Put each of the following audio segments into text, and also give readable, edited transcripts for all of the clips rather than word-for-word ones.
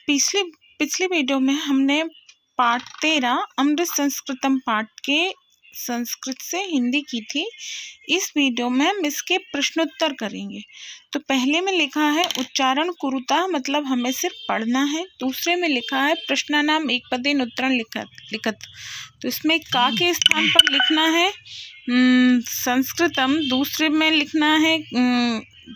पिछली वीडियो में हमने पाठ 13 अमृत संस्कृतम पाठ के संस्कृत से हिंदी की थी। इस वीडियो में हम इसके प्रश्नोत्तर करेंगे। तो पहले में लिखा है उच्चारण कुरुता, मतलब हमें सिर्फ पढ़ना है। दूसरे में लिखा है प्रश्नानाम एक पदेन उत्तरण लिखत। तो इसमें का के स्थान पर लिखना है संस्कृतम। दूसरे में लिखना है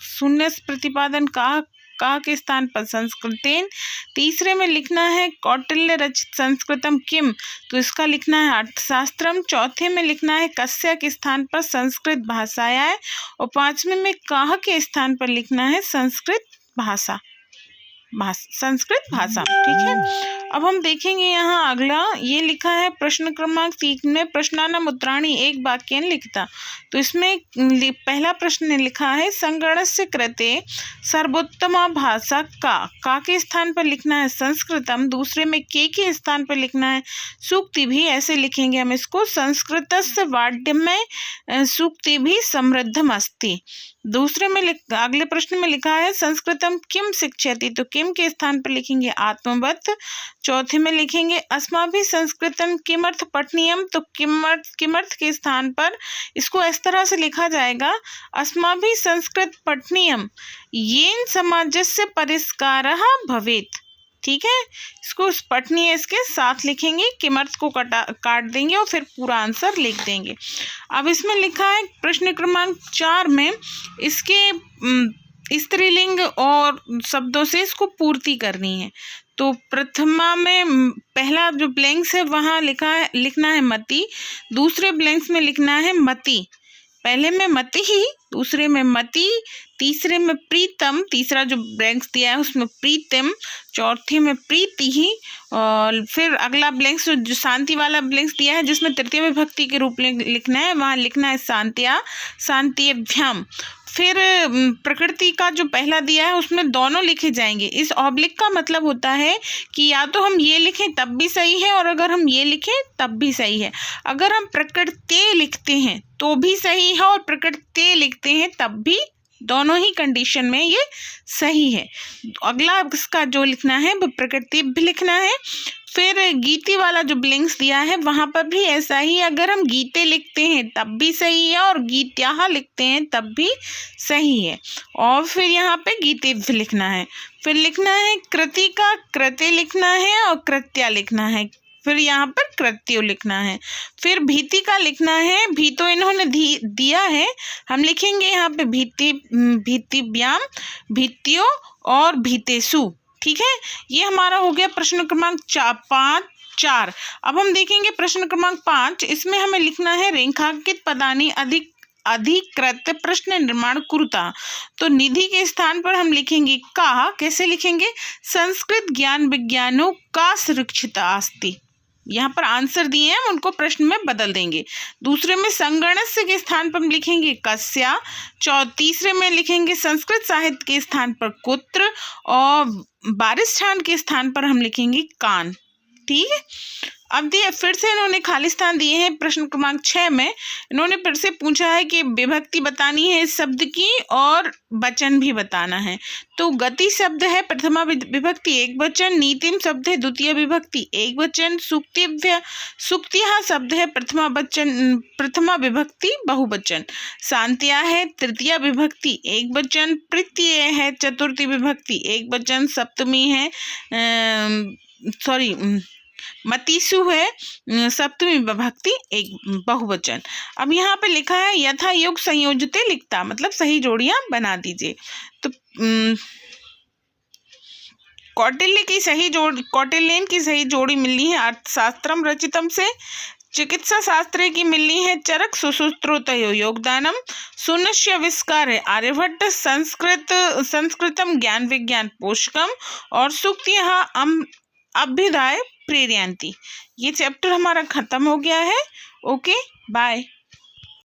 शून्य प्रतिपादन का के स्थान पर संस्कृतेन। तीसरे में लिखना है कौटिल्य रचित संस्कृतम किम, तो इसका लिखना है अर्थशास्त्रम। चौथे में लिखना है कस्य के स्थान पर संस्कृत भाषाया, और पांचवें में काह के स्थान पर लिखना है संस्कृत भाषा। ठीक है। अब हम देखेंगे यहाँ अगला ये लिखा है प्रश्न क्रमांक 3 में प्रश्नानाम उत्तराणि एक वाक्यन लिखता। तो इसमें पहला प्रश्न लिखा है संगणस्य कृते सर्वोत्तमा भाषा का के स्थान पर लिखना है संस्कृतम। दूसरे में के स्थान पर लिखना है सूक्ति भी, ऐसे लिखेंगे हम इसको, संस्कृतस्य वाड्यमय सूक्ति भी समृद्धम अस्ति। दूसरे में अगले प्रश्न में लिखा है संस्कृतम किम शिक्षयति, तो किम के स्थान पर लिखेंगे आत्मवत। चौथे में लिखेंगे अस्माभिः संस्कृतम किमर्थ पठनीयम, तो किमर्थ के स्थान पर इसको इस तरह से लिखा जाएगा अस्माभिः संस्कृत पठनीयम येन समाजस्य परिष्कारः भवेत्। ठीक है, इसको पठनीय इसके साथ लिखेंगे, किमर्थ को काट देंगे और फिर पूरा आंसर लिख देंगे। अब इसमें लिखा है प्रश्न क्रमांक 4 में इसके स्त्रीलिंग और शब्दों से इसको पूर्ति करनी है। तो प्रथमा में पहला जो ब्लैंक्स है वहाँ लिखना है मति। दूसरे ब्लैंक्स में लिखना है मति। पहले में मति ही, दूसरे में मति, तीसरे में प्रीतम, तीसरा जो ब्लैंक्स दिया है उसमें प्रीतम, चौथे में प्रीति ही, और फिर अगला ब्लैंक्स जो शांति वाला ब्लैंक्स दिया है जिसमें तृतीय विभक्ति के रूप में लिखना है, वहाँ लिखना है शांत्या शांत्यभ्याम। फिर प्रकृति का जो पहला दिया है उसमें दोनों लिखे जाएंगे। इस ऑब्लिक का मतलब होता है कि या तो हम ये लिखें तब भी सही है, और अगर हम ये लिखें तब भी सही है। अगर हम प्रकृति लिखते हैं तो भी सही है, और प्रकृति लिखते हैं तब भी, दोनों ही कंडीशन में ये सही है। अगला इसका जो लिखना है वो प्रकृति भी लिखना है। फिर गीति वाला जो ब्लैंक्स दिया है वहाँ पर भी ऐसा ही, अगर हम गीते लिखते हैं तब भी सही है, और गीत्याः लिखते हैं तब भी सही है। और फिर यहाँ पे गीते भी लिखना है। फिर लिखना है कृति का कृत्य लिखना है, और कृत्या लिखना है। फिर यहाँ पर कृत्यो लिखना है। फिर भीति का लिखना है, भी तो इन्होंने दिया है, हम लिखेंगे यहाँ पे भीतिव्याम, भीत्यो और भीतेषु। ठीक है, ये हमारा हो गया प्रश्न क्रमांक 4। अब हम देखेंगे प्रश्न क्रमांक 5। इसमें हमें लिखना है रेखांकित पदानि अधिकृत प्रश्न निर्माण कुरुता। तो निधि के स्थान पर हम लिखेंगे का, कैसे लिखेंगे संस्कृत ज्ञान विज्ञानो का सुरक्षिता अस्ति। यहाँ पर आंसर दिए हैं, हम उनको प्रश्न में बदल देंगे। दूसरे में संगणस्य के स्थान पर हम लिखेंगे कस्या। तीसरे में लिखेंगे संस्कृत साहित्य के स्थान पर कुत्र, और बारिष्ठान के स्थान पर हम लिखेंगे कान। ठीक है, अब फिर से इन्होंने खाली स्थान दिए हैं। प्रश्न क्रमांक 6 में इन्होंने फिर से पूछा है कि विभक्ति बतानी है इस शब्द की, और वचन भी बताना है। तो गति शब्द है प्रथमा विभक्ति एक वचन, नीतिम शब्द है द्वितीय विभक्ति एक वचन, सूक्तिः शब्द है प्रथमा विभक्ति बहुवचन, शांत्या है तृतीय विभक्ति एक वचन, प्रीत्य है चतुर्थी विभक्ति एक वचन, सप्तमी है मतिषु है सप्तमी विभक्ति एक बहुवचन। अब यहाँ पे लिखा है यथा योग संयोजिते लिखता, मतलब सही जोड़ियां बना दीजिए। तो कौटिल्यन की सही जोड़ी मिलनी है अर्थशास्त्रम रचितम से। चिकित्सा शास्त्र की मिलनी है चरक सुसूत्रोतयो योगदानम। शून्यस्य आविष्कार है आर्यभट्ट। संस्कृतम ज्ञान विज्ञान पोषकम, और सूक्तिः अभ्युदय प्रेरयन्ति। ये चैप्टर हमारा खत्म हो गया है। Okay, bye.